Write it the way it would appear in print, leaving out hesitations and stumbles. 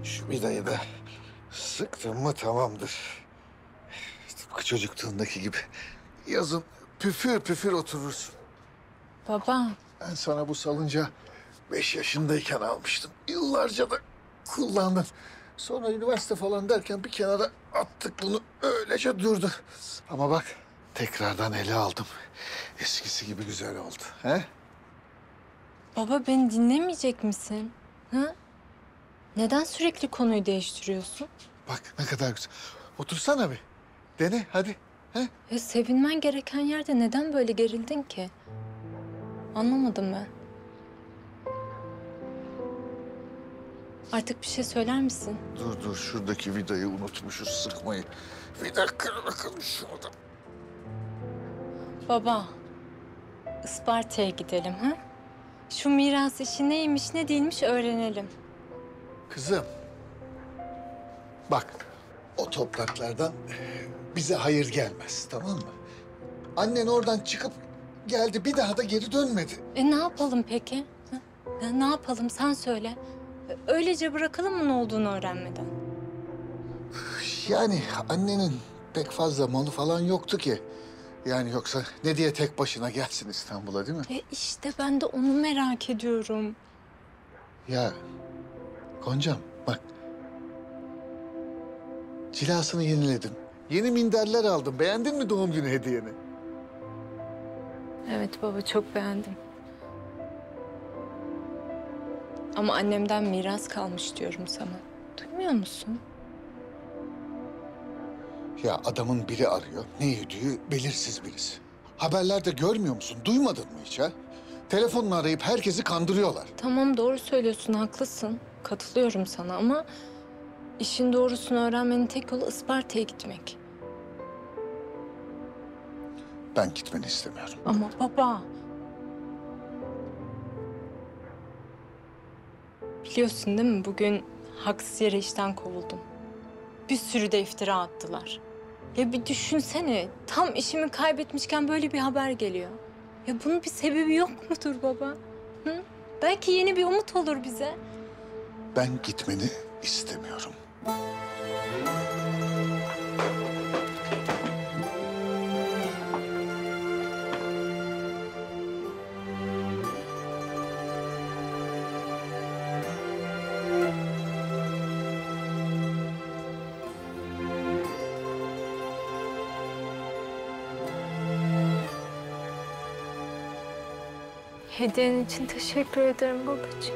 Şu vidayı da sıktım mı tamamdır. Tıpkı çocukluğundaki gibi. Yazın püfür püfür oturursun. Baba, Ben sana bu salıncağı 5 yaşındayken almıştım. Yıllarca da kullandın. Sonra üniversite falan derken bir kenara attık bunu. Öylece durdu. Ama bak tekrardan ele aldım. Eskisi gibi güzel oldu. He? baba beni dinlemeyecek misin? Ha? Neden sürekli konuyu değiştiriyorsun? Bak ne kadar güzel. Otursana bir. Dene hadi. He? Ya sevinmen gereken yerde neden böyle gerildin ki? Anlamadım ben. Artık bir şey söyler misin? Dur şuradaki vidayı unutmuşuz sıkmayı. Vida kırılmış şurada. Baba, Isparta'ya gidelim ha? Şu miras işi neymiş ne değilmiş öğrenelim. Kızım. Bak o topraklardan bize hayır gelmez tamam mı? Annen oradan çıkıp geldi bir daha da geri dönmedi. Ne yapalım peki? Ha? Ya ne yapalım sen söyle. Öylece bırakalım mı ne olduğunu öğrenmeden? Yani annenin pek fazla malı falan yoktu ki. Yani yoksa ne diye tek başına gelsin İstanbul'a değil mi? İşte ben de onu merak ediyorum. Ya Goncam bak. Cilasını yeniledim. Yeni minderler aldım. Beğendin mi doğum günü hediyeni? Evet baba çok beğendim. Ama annemden miras kalmış diyorum sana. Duymuyor musun? Ya adamın biri arıyor. Ne yediği belirsiz birisi. Haberlerde görmüyor musun? Duymadın mı hiç ha? Telefonla arayıp herkesi kandırıyorlar. Tamam doğru söylüyorsun haklısın. Katılıyorum sana ama işin doğrusunu öğrenmenin tek yolu Isparta'ya gitmek. Ben gitmeni istemiyorum. Ama baba. Biliyorsun değil mi bugün haksız yere işten kovuldum. Bir sürü de iftira attılar. Ya bir düşünsene tam işimi kaybetmişken böyle bir haber geliyor. Ya bunun bir sebebi yok mudur baba? Hı? Belki yeni bir umut olur bize. Ben gitmeni istemiyorum. Hediyen için teşekkür ederim babacığım.